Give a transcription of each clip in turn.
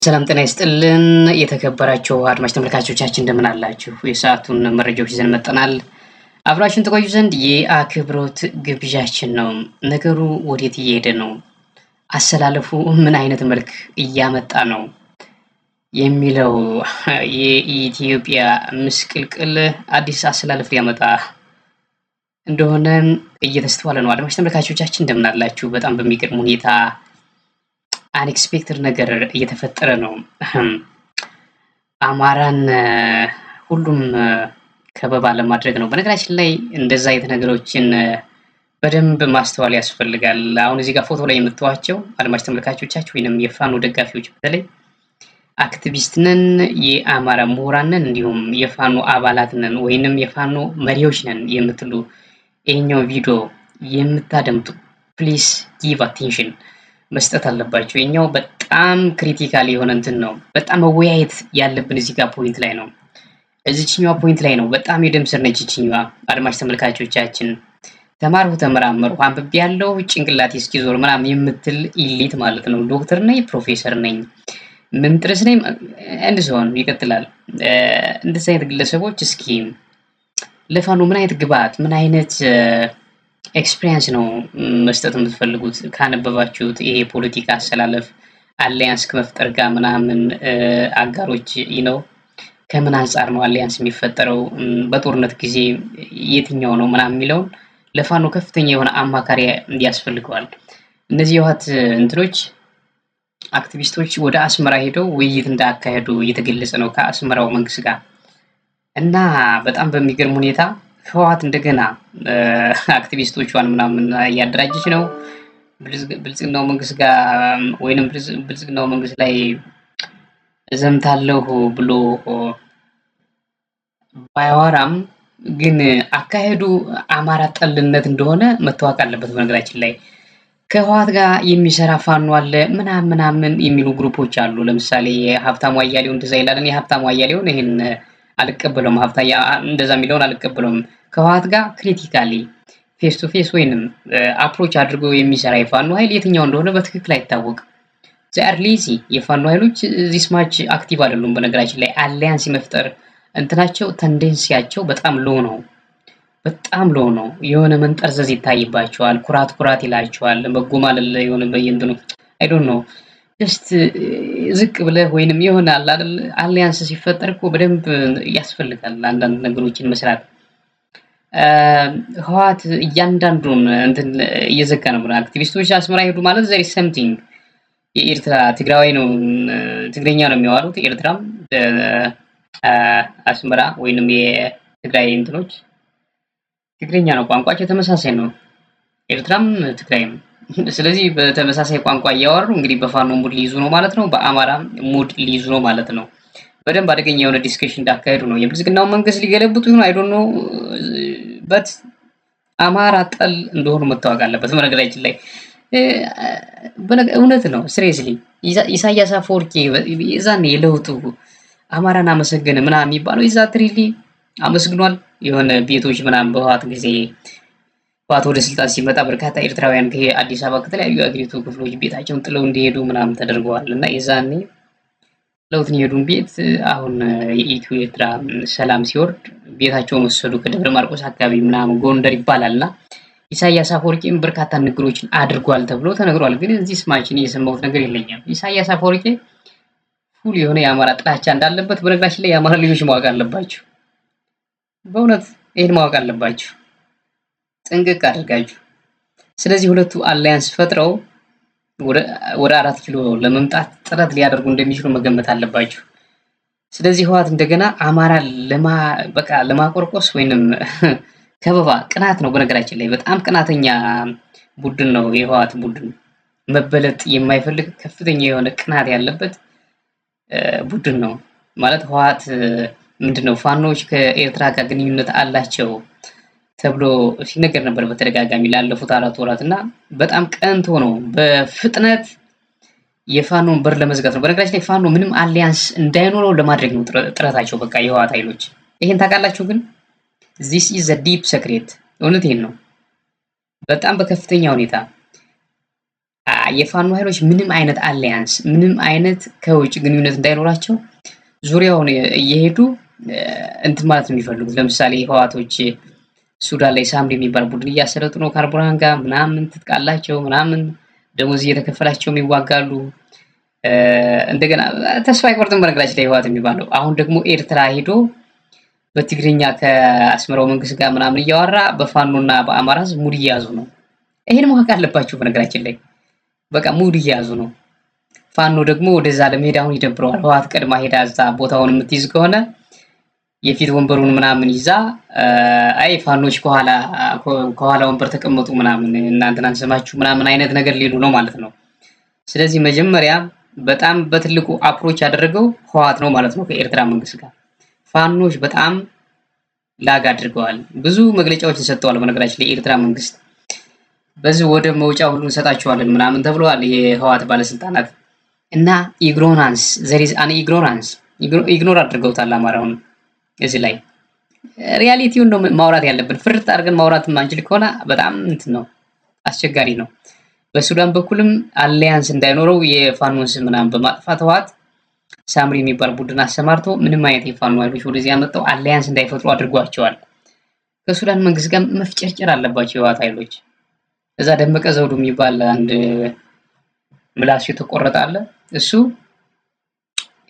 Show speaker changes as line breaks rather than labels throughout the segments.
ሰላም ጤና ይስጥልን የተከበራችሁ አድማጭ ተመልካቾቻችን እንደምን አላችሁ? የሰዓቱን መረጃዎች ይዘን መጥተናል። አብራችሁን ተቆዩ ዘንድ የአክብሮት ግብዣችን ነው። ነገሩ ወዴት እየሄደ ነው? አሰላለፉ ምን አይነት መልክ እያመጣ ነው? የሚለው የኢትዮጵያ ምስቅልቅል አዲስ አሰላለፍ ሊያመጣ እንደሆነ እየተስተዋለ ነው። አድማጭ ተመልካቾቻችን እንደምን አላችሁ? በጣም በሚገርም ሁኔታ አንኤክስፔክትድ ነገር እየተፈጠረ ነው። አማራን ሁሉም ከበባ ለማድረግ ነው። በነገራችን ላይ እንደዛ አይነት ነገሮችን በደንብ ማስተዋል ያስፈልጋል። አሁን እዚህ ጋር ፎቶ ላይ የምትዋቸው አድማጭ ተመልካቾቻችሁ ወይንም የፋኖ ደጋፊዎች በተለይ አክቲቪስት ነን፣ የአማራ ምሁራን ነን፣ እንዲሁም የፋኖ አባላት ነን ወይንም የፋኖ መሪዎች ነን የምትሉ ይሄኛው ቪዲዮ የምታደምጡ ፕሊስ ጊቭ አቴንሽን መስጠት አለባቸው። የኛው በጣም ክሪቲካል የሆነ እንትን ነው። በጣም መወያየት ያለብን እዚህ ጋር ፖይንት ላይ ነው። እዚህኛው ፖይንት ላይ ነው። በጣም የደም ስር ነች ይችኛዋ። አድማጭ ተመልካቾቻችን ተማርኩ፣ ተመራመርኩ፣ አንብቤ ያለው ጭንቅላቴ እስኪዞር ምናምን የምትል ኢሊት ማለት ነው። ዶክተር ነኝ፣ ፕሮፌሰር ነኝ፣ ምንጥርስ ነኝ እንድ ሲሆን ይቀጥላል። እንደዚህ አይነት ግለሰቦች እስኪ ለፋኖ ምን አይነት ግብዓት ምን አይነት ኤክስፒሪየንስ ነው መስጠት የምትፈልጉት? ካነበባችሁት ይሄ ፖለቲካ አሰላለፍ አሊያንስ ከመፍጠር ጋር ምናምን አጋሮች ነው። ከምን አንጻር ነው አሊያንስ የሚፈጠረው? በጦርነት ጊዜ የትኛው ነው ምናምን የሚለውን ለፋኖ ከፍተኛ የሆነ አማካሪ ያስፈልገዋል። እነዚህ የህወሓት እንትኖች አክቲቪስቶች ወደ አስመራ ሄደው ውይይት እንዳካሄዱ እየተገለጸ ነው ከአስመራው መንግስት ጋር እና በጣም በሚገርም ሁኔታ ህወሓት እንደገና አክቲቪስቶቿን ምናምን እያደራጀች ነው። ብልጽግናው መንግስት ጋር ወይንም ብልጽግናው መንግስት ላይ ዘምታለሁ ብሎ ባያወራም ግን አካሄዱ አማራ ጠልነት እንደሆነ መታወቅ አለበት። በነገራችን ላይ ከህወሓት ጋር የሚሰራ ፋኖ አለ ምናምን የሚሉ ግሩፖች አሉ። ለምሳሌ ሀብታሙ አያሌው እንደዛ ይላል። የሀብታሙ አያሌውን ይሄን አልቀበለውም። እንደዛ የሚለውን አልቀበለውም። ከህወሓት ጋር ክሪቲካሊ ፌስ ቱ ፌስ ወይንም አፕሮች አድርጎ የሚሰራ የፋኖ ኃይል የትኛው እንደሆነ በትክክል አይታወቅም። ዛር ሊዚ የፋኖ ኃይሎች ዚስ ማች አክቲቭ አይደሉም። በነገራችን ላይ አሊያንስ መፍጠር እንትናቸው ተንደንሲያቸው በጣም ሎ ነው። በጣም ሎ ነው። የሆነ መንጠርዘዝ ይታይባቸዋል። ኩራት ይላቸዋል። መጎማለል የሆነ በየንትኑ አይ ዶንት ኖ ጀስት ዝቅ ብለህ ወይንም የሆነ አይደል አሊያንስ ሲፈጠር እኮ በደንብ ያስፈልጋል አንዳንድ ነገሮችን መስራት። ህወሓት እያንዳንዱን እንትን እየዘጋ ነው። አክቲቪስቶች አስመራ ሄዱ ማለት ዘሪ ሰምቲንግ የኤርትራ ትግራዋይ ነው፣ ትግረኛ ነው የሚያወሩት። ኤርትራም አስመራ ወይንም የትግራይ እንትኖች ትግረኛ ነው ቋንቋቸው ተመሳሳይ ነው፣ ኤርትራም ትግራይም። ስለዚህ በተመሳሳይ ቋንቋ እያወሩ እንግዲህ በፋኖ ሙድ ሊይዙ ነው ማለት ነው፣ በአማራ ሙድ ሊይዙ ነው ማለት ነው። በደንብ አደገኛ የሆነ ዲስከሽን እንዳካሄዱ ነው። የብልጽግናው መንግስት ሊገለብጡ ይሁን አይ ዶንት ኖ በት አማራ ጠል እንደሆኑ መታወቅ አለበት። በነገራችን ላይ እውነት ነው። ሲሪየስሊ ኢሳያስ አፈወርቂ የዛኔ የለውጡ አማራን አመሰገነ ምናምን የሚባለው ኢዛ ትሪሊ አመስግኗል። የሆነ ቤቶች ምናምን በህወሓት ጊዜ ህወሓት ወደ ስልጣን ሲመጣ በርካታ ኤርትራውያን ከአዲስ አበባ ከተለያዩ የአገሪቱ ክፍሎች ቤታቸውን ጥለው እንዲሄዱ ምናምን ተደርገዋል እና የዛኔ ለውጥን የሄዱን ቤት አሁን የኢትዮ ኤርትራ ሰላም ሲወርድ ቤታቸውን ወሰዱ። ከደብረ ማርቆስ አካባቢ ምናምን ጎንደር ይባላልና ኢሳያስ አፈወርቂም በርካታ ንግግሮችን አድርጓል ተብሎ ተነግሯል። ግን እዚህ ስማችን የሰማሁት ነገር የለኝም። ኢሳያስ አፈወርቂ ፉል የሆነ የአማራ ጥላቻ እንዳለበት በነገራችን ላይ የአማራ ልጆች ማወቅ አለባችሁ። በእውነት ይሄን ማወቅ አለባችሁ ጥንቅቅ አድርጋችሁ። ስለዚህ ሁለቱ አላያንስ ፈጥረው ወደ 4 ኪሎ ለመምጣት ጥረት ሊያደርጉ እንደሚችሉ መገመት አለባችሁ። ስለዚህ ህወሓት እንደገና አማራ ለማቆርቆስ ወይንም ከበባ ቅናት ነው። በነገራችን ላይ በጣም ቅናተኛ ቡድን ነው የህወሓት ቡድን። መበለጥ የማይፈልግ ከፍተኛ የሆነ ቅናት ያለበት ቡድን ነው ማለት ህወሓት ምንድነው ፋኖች ከኤርትራ ጋር ግንኙነት አላቸው ተብሎ ሲነገር ነበር በተደጋጋሚ ላለፉት 4 ወራት እና በጣም ቀንቶ ነው በፍጥነት የፋኖን በር ለመዝጋት ነው። በነገራችን ላይ ፋኖ ምንም አሊያንስ እንዳይኖረው ለማድረግ ነው ጥረታቸው። በቃ የህወሓት ኃይሎች ይሄን ታውቃላችሁ። ግን this is a deep secret እውነት ይሄን ነው። በጣም በከፍተኛ ሁኔታ የፋኖ ኃይሎች ምንም አይነት አሊያንስ ምንም አይነት ከውጭ ግንኙነት እንዳይኖራቸው ዙሪያውን እየሄዱ እንትን ማለት ነው የሚፈልጉት። ለምሳሌ ህዋቶች ሱዳን ላይ ሳምሪ የሚባል ቡድን እያሰለጥኑ ነው ከአልቡርሃን ጋር ምናምን ትጥቃላቸው ምናምን ደሞዝ እየተከፈላቸው ይዋጋሉ። እንደገና ተስፋ አይቆርጥም በነገራችን ላይ ህዋት የሚባለው። አሁን ደግሞ ኤርትራ ሄዶ በትግርኛ ከአስመራው መንግስት ጋር ምናምን እያወራ በፋኖና በአማራ ህዝብ ሙድ እየያዙ ነው። ይሄን ማወቅ አለባችሁ በነገራችን ላይ በቃ ሙድ እየያዙ ነው። ፋኖ ደግሞ ወደዛ ለመሄድ አሁን ይደብረዋል። ህዋት ቀድማ ሄዳ እዛ ቦታውን የምትይዝ ከሆነ የፊት ወንበሩን ምናምን ይዛ አይ ፋኖች ከኋላ ወንበር ተቀመጡ ምናምን እናንተን አንሰማችሁ ምናምን አይነት ነገር ሊሉ ነው ማለት ነው። ስለዚህ መጀመሪያ በጣም በትልቁ አፕሮች ያደረገው ህዋት ነው ማለት ነው ከኤርትራ መንግስት ጋር። ፋኖች በጣም ላግ አድርገዋል። ብዙ መግለጫዎችን ሰጥተዋል በነገራችን ላይ የኤርትራ መንግስት በዚህ ወደ መውጫ ሁሉ እንሰጣቸዋለን ምናምን ተብለዋል የህዋት ባለስልጣናት። እና ኢግኖራንስ ዘሪዝ አን ኢግኖር አድርገውታል አማራውን። እዚህ ላይ ሪያሊቲውን ነው ማውራት ያለብን። ፍርጥ አድርገን ማውራት ማንችል ከሆነ በጣም እንትን ነው አስቸጋሪ ነው። በሱዳን በኩልም አሊያንስ እንዳይኖረው የፋኖን ስም ምናምን በማጥፋት ህዋት ሳምሪ የሚባል ቡድን አሰማርቶ ምንም አይነት የፋኖ ኃይሎች ወደዚህ ያመጣው አሊያንስ እንዳይፈጥሩ አድርጓቸዋል። ከሱዳን መንግስት ጋር መፍጨርጨር አለባቸው የህዋት ኃይሎች። እዛ ደመቀ ዘውዱ የሚባል አንድ ምላሱ የተቆረጠ አለ። እሱ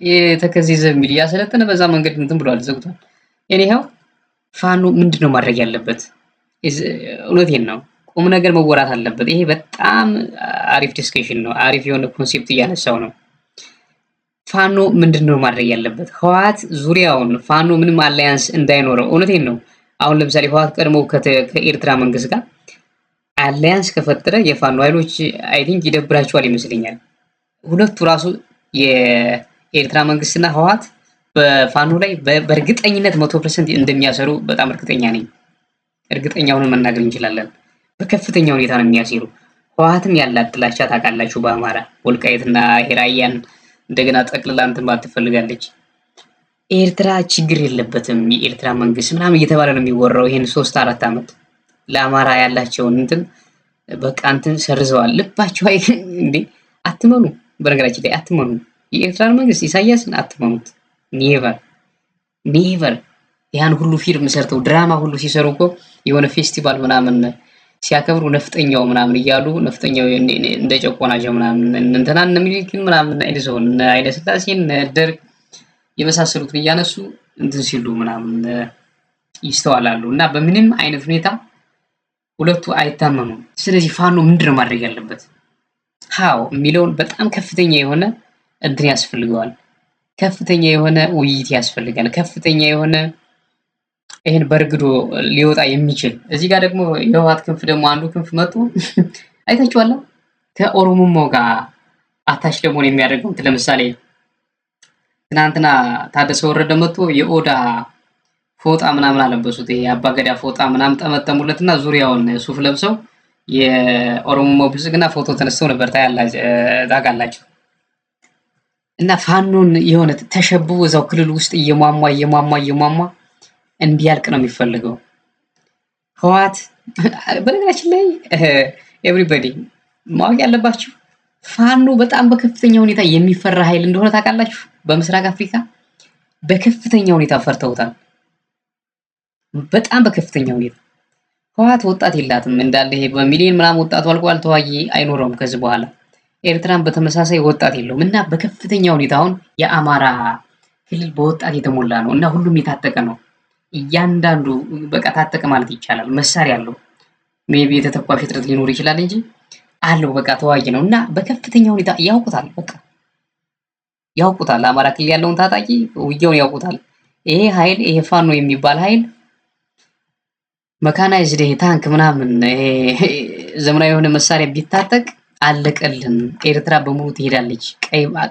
የተከዚዘ ሚል ያሰለጠነ በዛ መንገድ እንትን ብሏል ዘግቷል። እኔው ፋኖ ምንድነው ማድረግ ያለበት? እውነቴን ነው ቁም ነገር መወራት አለበት። ይሄ በጣም አሪፍ ዲስከሽን ነው። አሪፍ የሆነ ኮንሴፕት እያነሳው ነው። ፋኖ ምንድነው ማድረግ ያለበት? ህዋት ዙሪያውን ፋኖ ምንም አላያንስ እንዳይኖረው። እውነቴን ነው። አሁን ለምሳሌ ህዋት ቀድሞ ከኤርትራ መንግስት ጋር አላያንስ ከፈጠረ የፋኖ ኃይሎች አይ ቲንክ ይደብራቸዋል ይመስለኛል። ሁለቱ ራሱ የኤርትራ መንግስትና ህዋት በፋኖ ላይ በእርግጠኝነት 100% እንደሚያሰሩ በጣም እርግጠኛ ነኝ። እርግጠኛ ሆነን መናገር እንችላለን። በከፍተኛ ሁኔታ ነው የሚያሰሩ። ህዋትም ያላት ጥላቻ ታውቃላችሁ። በአማራ ወልቃይትና ራያን እንደገና ጠቅልላ እንትን ማለት ትፈልጋለች። ኤርትራ ችግር የለበትም የኤርትራ መንግስት ምናምን እየተባለ ነው የሚወራው። ይሄን 3-4 ዓመት ለአማራ ያላቸውን እንትን በቃ እንትን ሰርዘዋል። ልባቸው አይ እንዴ አትመኑ። በነገራችን ላይ አትመኑ። የኤርትራን መንግስት ኢሳያስን አትመኑት። ኔቨር ያን ሁሉ ፊልም ሰርተው ድራማ ሁሉ ሲሰሩ እኮ የሆነ ፌስቲቫል ምናምን ሲያከብሩ ነፍጠኛው ምናምን እያሉ ነፍጠኛው እንደ ጨቆናቸው ምናምን እንትና ሚሊክን ምናምን አይደሰውን አይደ ስላሴን ደርግ የመሳሰሉትን እያነሱ እንትን ሲሉ ምናምን ይስተዋላሉ። እና በምንም አይነት ሁኔታ ሁለቱ አይታመኑም። ስለዚህ ፋኖ ምንድነው ማድረግ ያለበት? ሃው የሚለውን በጣም ከፍተኛ የሆነ እንትን ያስፈልገዋል። ከፍተኛ የሆነ ውይይት ያስፈልጋል። ከፍተኛ የሆነ ይሄን በርግዶ ሊወጣ የሚችል እዚህ ጋር ደግሞ የህዋት ክንፍ ደግሞ አንዱ ክንፍ መጥቶ አይታችኋል ከኦሮሞማው ጋር አታች ደግሞ የሚያደርገው ለምሳሌ ትናንትና ታደሰ ወረደ መጥቶ የኦዳ ፎጣ ምናምን አለበሱት። የአባገዳ ፎጣ ምናምን ጠመጠሙለትና ዙሪያውን ሱፍ ለብሰው የኦሮሞማው ብልጽግና ፎቶ ተነስተው ነበር ታውቃላችሁ። እና ፋኖን የሆነ ተሸብቦ እዛው ክልል ውስጥ እየሟሟ እንዲያልቅ ነው የሚፈልገው ህዋት። በነገራችን ላይ ኤቭሪባዲ ማወቅ ያለባችሁ ፋኖ በጣም በከፍተኛ ሁኔታ የሚፈራ ኃይል እንደሆነ ታውቃላችሁ። በምስራቅ አፍሪካ በከፍተኛ ሁኔታ ፈርተውታል። በጣም በከፍተኛ ሁኔታ ህዋት ወጣት የላትም እንዳለ ይሄ በሚሊዮን ምናምን ወጣቱ አልቋል። ተዋጊ አይኖረውም ከዚህ በኋላ። ኤርትራን በተመሳሳይ ወጣት የለውም እና በከፍተኛ ሁኔታ አሁን የአማራ ክልል በወጣት የተሞላ ነው እና ሁሉም የታጠቀ ነው። እያንዳንዱ በቃ ታጠቀ ማለት ይቻላል። መሳሪያ አለው። ሜቢ የተተኳሽ እጥረት ሊኖር ይችላል እንጂ አለው። በቃ ተዋጊ ነው እና በከፍተኛ ሁኔታ ያውቁታል። በቃ ያውቁታል። አማራ ክልል ያለውን ታጣቂ ውጊያውን ያውቁታል። ይሄ ኃይል ይሄ ፋኖ የሚባል ኃይል መካናይዝድ ታንክ ምናምን ዘመናዊ የሆነ መሳሪያ ቢታጠቅ አለቀልን። ኤርትራ በሙሉ ትሄዳለች።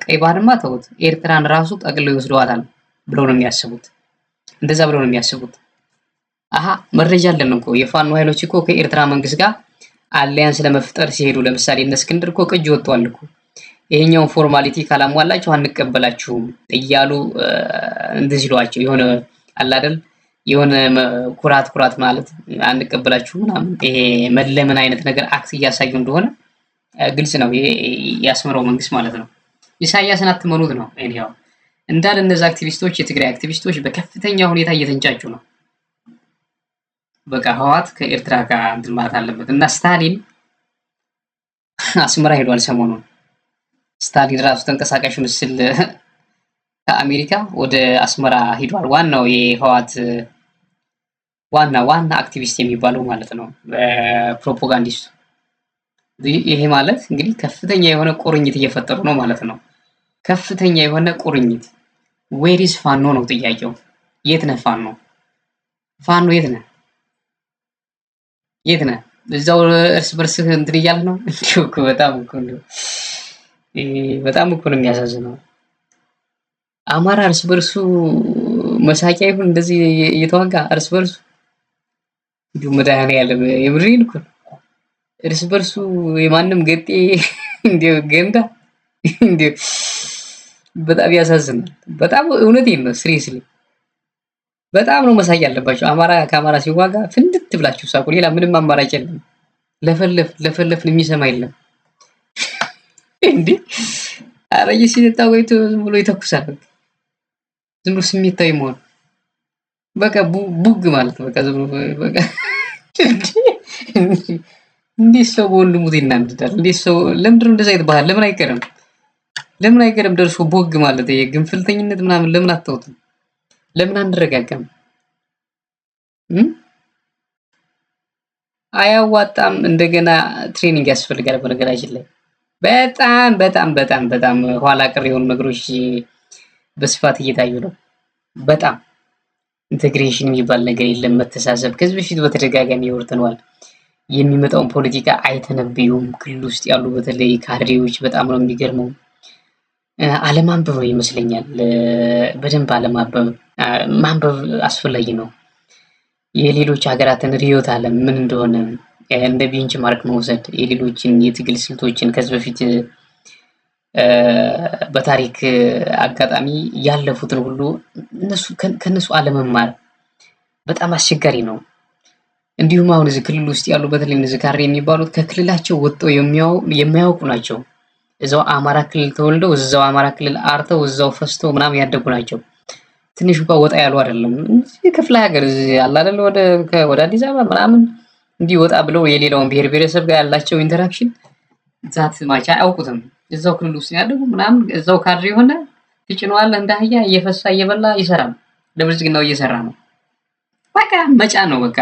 ቀይ ባህርማ ተውት፣ ኤርትራን ራሱ ጠቅልለው ይወስደዋታል ብለው ነው የሚያስቡት። እንደዛ ብለው ነው የሚያስቡት። መረጃ አለን እኮ የፋኖ ኃይሎች እኮ ከኤርትራ መንግስት ጋር አሊያንስ ለመፍጠር ሲሄዱ ለምሳሌ እነ እስክንድር እኮ ቅጅ ወጥቷል እኮ ይሄኛውን ፎርማሊቲ ካላሟላችሁ አንቀበላችሁም እያሉ እንትን ሲሏቸው የሆነ አለ አይደል የሆነ ኩራት ማለት አንቀበላችሁ ምናምን ይሄ መለመን አይነት ነገር አክት እያሳዩ እንደሆነ ግልጽ ነው። የአስመራው መንግስት ማለት ነው። ኢሳያስን አትመኑት ነው። ያው እንዳለ እነዚህ አክቲቪስቶች የትግራይ አክቲቪስቶች በከፍተኛ ሁኔታ እየተንጫጩ ነው። በቃ ህወሓት ከኤርትራ ጋር እንትን ማለት አለበት እና ስታሊን አስመራ ሄዷል ሰሞኑን። ስታሊን ራሱ ተንቀሳቃሽ ምስል ከአሜሪካ ወደ አስመራ ሄዷል። ዋናው የህወሓት ዋና አክቲቪስት የሚባለው ማለት ነው፣ ፕሮፓጋንዲስቱ። ይሄ ማለት እንግዲህ ከፍተኛ የሆነ ቁርኝት እየፈጠሩ ነው ማለት ነው። ከፍተኛ የሆነ ቁርኝት። ዌሪስ ፋኖ ነው ጥያቄው። የት ነህ ፋኖ? ፋኖ የት ነህ? የት ነህ? እዛው እርስ በርስህ እንትን እያልህ ነው። እንዲሁ እኮ በጣም እኮ ነው የሚያሳዝነው። አማራ እርስ በርሱ መሳቂያ ይሁን እንደዚህ እየተዋጋ እርስ በርሱ እንዲሁ መድኃኒዓለም የምሬን እኮ እርስ በርሱ የማንም ገጤ እንዲሁ ገንዳ እንዲሁ በጣም ያሳዝናል። በጣም እውነቴን ነው። ሲሪየስሊ በጣም ነው መሳቅ ያለባቸው። አማራ ከአማራ ሲዋጋ ፍንድት ብላችሁ ሳቁ። ሌላ ምንም አማራጭ የለም። ለፈለፍን የሚሰማ የለም። እንዴ አረየ ሲነጣ ወይቶ ዝም ብሎ ይተኩሳል። ዝም ብሎ ስሜታዊ መሆን በቃ ቡግ ማለት በቃ ዝም ብሎ በቃ እንዴት ሰው በወንድሙ ይናደዳል? እንዴት ሰው ለምንድነው እንደዛ ይተባሃል? ለምን አይቀርም ደርሶ ቦግ ማለት ይሄ ግንፍልተኝነት ምናምን ለምን አታውትም? ለምን አንረጋጋም? አያዋጣም። እንደገና ትሬኒንግ ያስፈልጋል። በነገራችን ላይ በጣም ኋላ ቀር የሆኑ ነገሮች በስፋት እየታዩ ነው። በጣም ኢንቴግሬሽን የሚባል ነገር የለም። መተሳሰብ ከዚህ በፊት በተደጋጋሚ ይወርተነዋል። የሚመጣውን ፖለቲካ አይተነብዩም። ክልል ውስጥ ያሉ በተለይ ካድሬዎች በጣም ነው የሚገርመው። አለማንበብ ይመስለኛል። በደንብ አለማንበብ ማንበብ አስፈላጊ ነው። የሌሎች ሀገራትን ርዕዮተ ዓለም ምን እንደሆነ እንደ ቤንች ማርክ መውሰድ፣ የሌሎችን የትግል ስልቶችን ከዚህ በፊት በታሪክ አጋጣሚ ያለፉትን ሁሉ ከነሱ አለመማር በጣም አስቸጋሪ ነው። እንዲሁም አሁን እዚህ ክልል ውስጥ ያሉ በተለይ እነዚህ ካድሬ የሚባሉት ከክልላቸው ወጥተው የማያውቁ ናቸው። እዛው አማራ ክልል ተወልደው እዛው አማራ ክልል አርተው እዛው ፈስተው ምናምን ያደጉ ናቸው። ትንሽ እንኳን ወጣ ያሉ አይደለም። እዚህ ክፍለ ሀገር አለ አይደል ወደ አዲስ አበባ ምናምን እንዲህ ወጣ ብለው የሌላውን ብሔር ብሔረሰብ ጋር ያላቸው ኢንተራክሽን ዛት ማቻ አያውቁትም። እዛው ክልል ውስጥ ያደጉ ምናምን እዛው ካድሬ የሆነ ትጭነዋለህ እንደ አህያ እየፈሳ እየበላ ይሰራል። ለብልጽግናው እየሰራ ነው። በቃ መጫን ነው። በቃ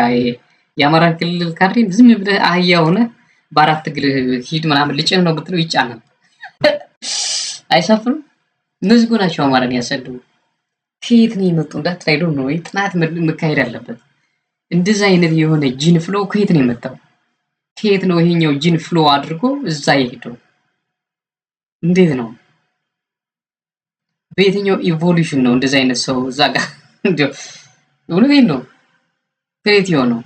የአማራ ክልል ካድሬ ዝም ብለህ አህያ ሆነ በአራት እግር ሂድ ምናምን ልጭን ነው ብትለው ይጫናል። አይሳፍሩም። እነዚህ ናቸው አማራን ያሰደቡ። ከየት ነው የመጡ እንዳትላይዶ ነው ጥናት መካሄድ አለበት። እንደዛ አይነት የሆነ ጂን ፍሎ ከየት ነው የመጣው? ከየት ነው ይሄኛው ጂን ፍሎ አድርጎ እዛ የሄደው? እንዴት ነው? በየትኛው ኢቮሉሽን ነው እንደዛ አይነት ሰው እዛ ጋር እንደው እውነቴን ነው ከየት የሆነው?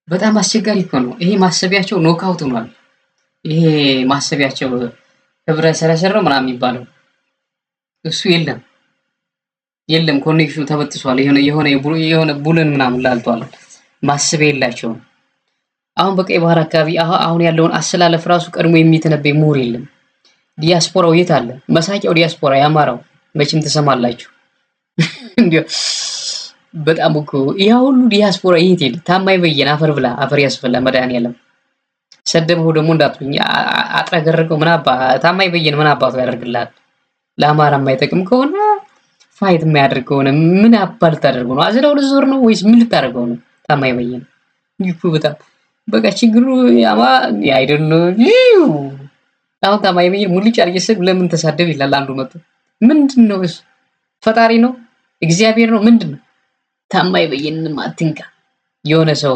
በጣም አስቸጋሪ እኮ ነው። ይሄ ማሰቢያቸው ኖክአውት ሆኗል። ይሄ ማሰቢያቸው ህብረ ሰረሰር ነው ምናምን የሚባለው እሱ የለም። ኮኔክሽኑ ተበጥሷል። የሆነ ቡለን ምናምን ላልቷል። ማሰቢያ የላቸውም። አሁን በቀይ ባህር አካባቢ አሁን ያለውን አሰላለፍ ራሱ ቀድሞ የሚተነበይ ምሁር የለም። ዲያስፖራው የት አለ? መሳቂያው ዲያስፖራ ያማራው መቼም ትሰማላችሁ። እንዲያው በጣም እኮ ያ ሁሉ ዲያስፖራ የት ሄደ? ታማኝ በየነ አፈር ብላ አፈር ያስፈላ መድኃኒዓለም ሰደበው ደግሞ እንዳትሉኝ። አጥረገረገው ምን አባ ታማኝ በየነ ምን አባቱ ያደርግልሃል? ለአማራ የማይጠቅም ከሆነ ፋይት የማያደርግ ከሆነ ምን አባ ልታደርገው ነው? አዝራው ልዞር ነው ወይስ ምን ልታደርገው ነው? ታማኝ በየነ ይኩ በጣም በቃ ችግሩ ያማ አይደል? አሁን ታማኝ በየነ ሙልጭ አርገሰብ ለምን ተሳደብ ይላል አንዱ መጥቶ። ምንድነው እሱ? ፈጣሪ ነው? እግዚአብሔር ነው? ምንድነው? ታማኝ በየነንም አትንካ። የሆነ ሰው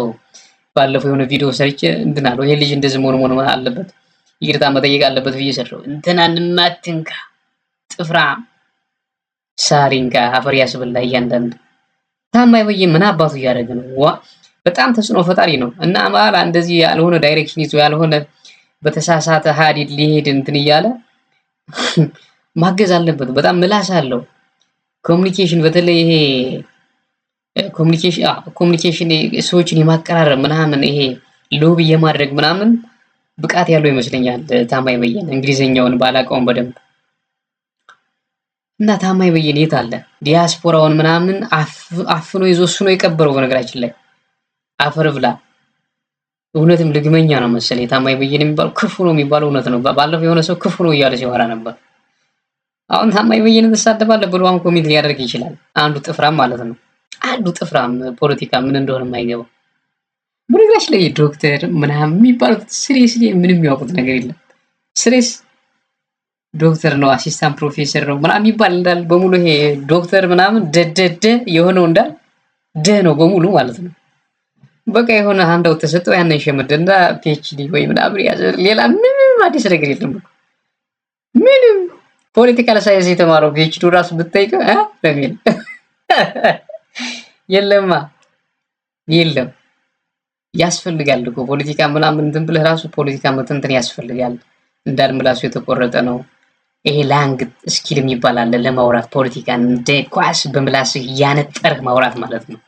ባለፈው የሆነ ቪዲዮ ሰርቼ እንትን አለው። ይሄ ልጅ እንደዚህ መሆን አለበት ይቅርታ መጠየቅ አለበት ብዬ ሰራው። እንትናንም አትንካ፣ ጥፍራ ሳሪንካ አፈር ያስበላ እያንዳንዱ። ታማኝ በየነ ምን አባቱ እያደረገ ነው? በጣም ተጽዕኖ ፈጣሪ ነው እና አማራ እንደዚህ ያልሆነ ዳይሬክሽን ይዞ ያልሆነ በተሳሳተ ሀዲድ ሊሄድ እንትን እያለ ማገዝ አለበት። በጣም ምላስ አለው። ኮሙኒኬሽን በተለይ ይሄ ኮሙኒኬሽን ሰዎችን የማቀራረብ ምናምን ይሄ ሎቢ የማድረግ ምናምን ብቃት ያለው ይመስለኛል ታማኝ በየነ። እንግሊዘኛውን ባላውቀውም በደንብ እና ታማኝ በየነ የት አለ? ዲያስፖራውን ምናምን አፍኖ ይዞ እሱ ነው የቀበረው። በነገራችን ላይ አፈር ብላ። እውነትም ልግመኛ ነው መሰለኝ ታማኝ በየነ የሚባለው ክፉ ነው የሚባለው እውነት ነው። ባለፈው የሆነ ሰው ክፉ ነው እያለ ሲወራ ነበር። አሁን ታማኝ በየነ ትሳደባለህ ብሎ አሁን ኮሜንት ሊያደርግ ይችላል። አንዱ ጥፍራም ማለት ነው። አንዱ ጥፍራም ፖለቲካ ምን እንደሆነ የማይገባው። በነገራችን ላይ ዶክተር ምናምን የሚባሉት ሲሪየስሊ ምንም የሚያውቁት ነገር የለም። ሲሪየስ ዶክተር ነው አሲስታንት ፕሮፌሰር ነው ምናምን የሚባል እንዳል በሙሉ ይሄ ዶክተር ምናምን ደደደ የሆነው እንዳል ደ ነው በሙሉ ማለት ነው። በቃ የሆነ አንዳው ተሰጠው ያንን ሸመደና ፒኤችዲ ወይ ምናምን ያዘ። ሌላ ምንም አዲስ ነገር የለም። ምንም ፖለቲካል ሳይንስ የተማረው ፒኤችዲ ራሱ ብትጠይቀው ለምን የለማ የለም። ያስፈልጋል እኮ ፖለቲካ ምናምን እንትን ብለህ ራሱ ፖለቲካ መተንተን ያስፈልጋል። እንዳልምላሱ የተቆረጠ ነው። ይሄ ላንግ ስኪል የሚባል አለ ለማውራት ፖለቲካን እንደ ኳስ በምላስህ እያነጠርህ ማውራት ማለት ነው።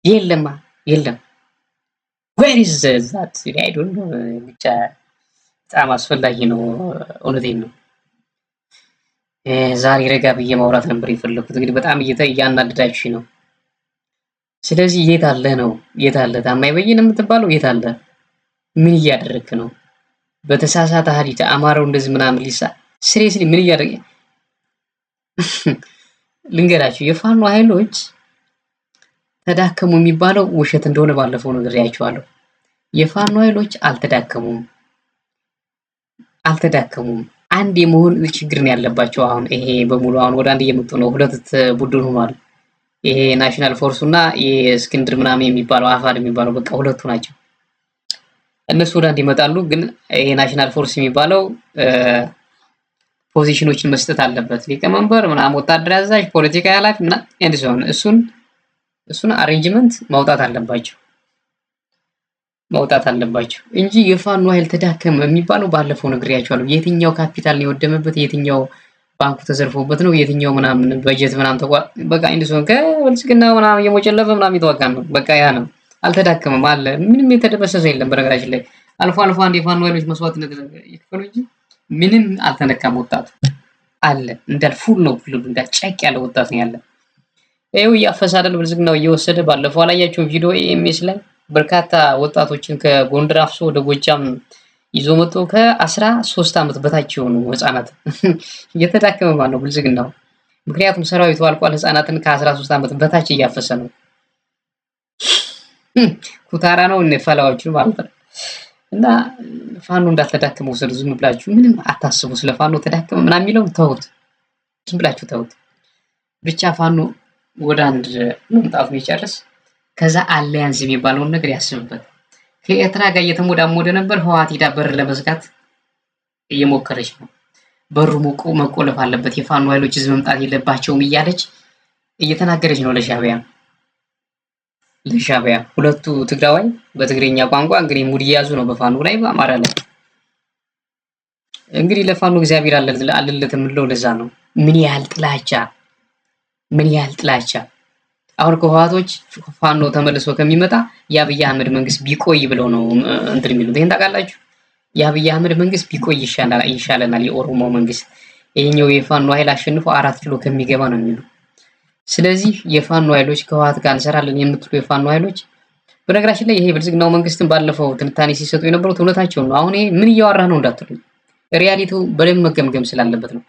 የለማ የለም። where is that I don't know ብቻ በጣም አስፈላጊ ነው። እውነቴን ነው። ዛሬ ረጋ ብዬ ማውራት ነበር የፈለኩት። እንግዲህ በጣም እያናደዳችሁኝ ነው። ስለዚህ የት አለ ነው? የት አለ ታማኝ በየነ የምትባለው የት አለ? ምን እያደረክ ነው? በተሳሳተ ሀዲት አማራው እንደዚህ ምናምን ሊሳ ሲሪየስሊ ምን እያደረገ ልንገራችሁ። የፋኖ ኃይሎች ተዳከሙ የሚባለው ውሸት እንደሆነ ባለፈው ነግሬያችኋለሁ። የፋኖ ኃይሎች አልተዳከሙም። አንድ የመሆን ችግር ነው ያለባቸው። አሁን ይሄ በሙሉ አሁን ወደ አንድ እየመጡ ነው። ሁለት ቡድን ሆኗል። ይሄ ናሽናል ፎርሱ እና የእስክንድር ምናምን የሚባለው አፋር የሚባለው በቃ ሁለቱ ናቸው። እነሱ ወደ አንድ ይመጣሉ። ግን ይሄ ናሽናል ፎርስ የሚባለው ፖዚሽኖችን መስጠት አለበት። ሊቀመንበር ምናምን፣ ወታደር አዛዥ፣ ፖለቲካ ኃላፊ እና እንደዚሁም እሱን አሬንጅመንት ማውጣት አለባቸው እንጂ የፋኖ ኃይል ተዳከመ የሚባለው ባለፈው ነግሬያቸዋለሁ። የትኛው ካፒታል ነው የወደመበት? የትኛው ባንኩ ተዘርፎበት ነው? የትኛው ምናምን በጀት ምናምን በቃ እንደዚሁም ከብልጽግና ምናምን የሞጨለፈ ምናምን የተዋጋ ነው። በቃ ያ ነው። አልተዳከመም አለ። ምንም የተደመሰሰ የለም። በነገራችን ላይ አልፎ አንድ የፋኖ ኃይሎች መስዋዕትነት ይከፈሉ እንጂ ምንም አልተነካም። ወጣቱ አለ እንዳል ፉል ነው። ሁሉ እንዳል ጨቅ ያለ ወጣት ነው ያለ። ይኸው እያፈሳደል ብልጽግናው እየወሰደ ባለፈው አላያችሁም? ቪዲዮ ኤምኤስ ላይ በርካታ ወጣቶችን ከጎንደር አፍሶ ወደ ጎጃም ይዞ መጥቶ ከ13 ዓመት በታች የሆኑ ህፃናት እየተዳከመ ማለት ነው ብልጽግናው። ምክንያቱም ሰራዊቱ አልቋል። ህፃናትን ከ13 ዓመት በታች እያፈሰ ነው። ኩታራ ነው ፈላዎቹ ማለት ነው። እና ፋኖ እንዳልተዳከመ ወሰዱ። ዝም ብላችሁ ምንም አታስቡ። ስለ ፋኖ ተዳከመ ምናምን የሚለው ተውት፣ ዝም ብላችሁ ተውት። ብቻ ፋኖ ወደ አንድ መምጣቱ ይጨርስ። ከዛ አሊያንስ የሚባለውን ነገር ያስብበት። ከኤርትራ ጋር እየተሞዳሞደ ነበር። ህወሓት ሄዳ በር ለመዝጋት እየሞከረች ነው። በሩ መቆለፍ አለበት፣ የፋኖ ኃይሎች እዚህ መምጣት የለባቸውም እያለች እየተናገረች ነው ለሻዕቢያ። ሁለቱ ትግራዋይ በትግርኛ ቋንቋ እንግዲህ ሙድ እየያዙ ነው በፋኖ ላይ በአማራ ላይ። እንግዲህ ለፋኖ እግዚአብሔር አለለት የምንለው ለዛ ነው። ምን ያህል ጥላቻ አሁን ከህወሓቶች ፋኖ ተመልሶ ከሚመጣ የአብይ አህመድ መንግስት ቢቆይ ብለው ነው እንትን የሚሉት። ይሄን ታውቃላችሁ? የአብይ አህመድ መንግስት ቢቆይ ይሻለናል የኦሮሞ መንግስት፣ ይሄኛው የፋኖ ኃይል አሸንፎ 4 ኪሎ ከሚገባ ነው የሚሉ። ስለዚህ የፋኖ ኃይሎች ከህወሓት ጋር እንሰራለን የምትሉ የፋኖ ኃይሎች፣ በነገራችን ላይ ይሄ ብልጽግናው መንግስትን ባለፈው ትንታኔ ሲሰጡ የነበሩት እውነታቸውን ነው። አሁን ይሄ ምን እያወራህ ነው እንዳትሉኝ፣ ሪያሊቲው በደንብ መገምገም ስላለበት ነው።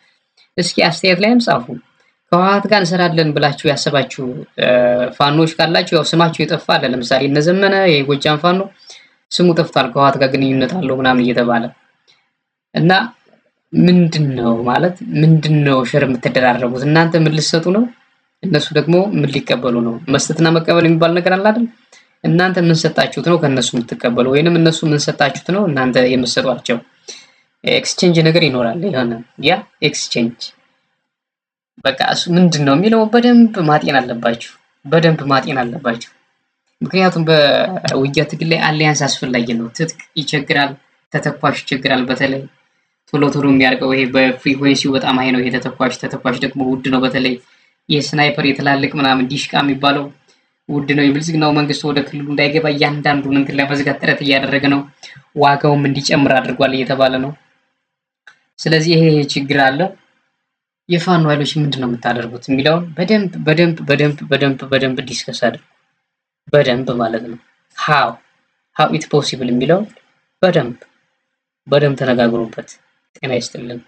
እስኪ አስተያየት ላይም ጻፉ። ከህወሓት ጋር እንሰራለን ብላችሁ ያሰባችሁ ፋኖች ካላችሁ ያው ስማችሁ የጠፋ አለ። ለምሳሌ እነዘመነ የጎጃም ፋኖ ስሙ ጠፍቷል፣ ከህወሓት ጋር ግንኙነት አለው ምናምን እየተባለ እና ምንድነው ሸር የምትደራረቡት? እናንተ ምን ልትሰጡ ነው? እነሱ ደግሞ ምን ሊቀበሉ ነው? መስጠትና መቀበል የሚባል ነገር አለ አይደል? እናንተ ምን ሰጣችሁት ነው ከነሱ የምትቀበሉ? ወይንም እነሱ ምን ሰጣችሁት ነው እናንተ የምትሰጧቸው? ኤክስቼንጅ ነገር ይኖራል። የሆነ ያ ኤክስቼንጅ በቃ እሱ ምንድነው የሚለው በደንብ ማጤን አለባችሁ። ምክንያቱም በውጊያ ትግል ላይ አሊያንስ አስፈላጊ ነው። ትጥቅ ይቸግራል፣ ተተኳሽ ይቸግራል። በተለይ ቶሎ የሚያርቀው ይሄ በፍሪኩዌንሲው በጣም ሃይ ነው። ይሄ ተተኳሽ ደግሞ ውድ ነው። በተለይ የስናይፐር የትላልቅ ምናምን ዲሽቃ የሚባለው ውድ ነው። የብልጽግናው መንግስት ወደ ክልሉ እንዳይገባ እያንዳንዱን እንትን ለመዝጋት ጥረት እያደረገ ነው። ዋጋውም እንዲጨምር አድርጓል እየተባለ ነው። ስለዚህ ይሄ ችግር አለ። የፋኖ ኃይሎች ምንድን ነው የምታደርጉት የሚለውን በደንብ ዲስከስ አድርጉ። በደንብ ማለት ነው። ሃው ኢት ፖሲብል የሚለውን በደንብ ተነጋግሩበት። ጤና ይስጥልን።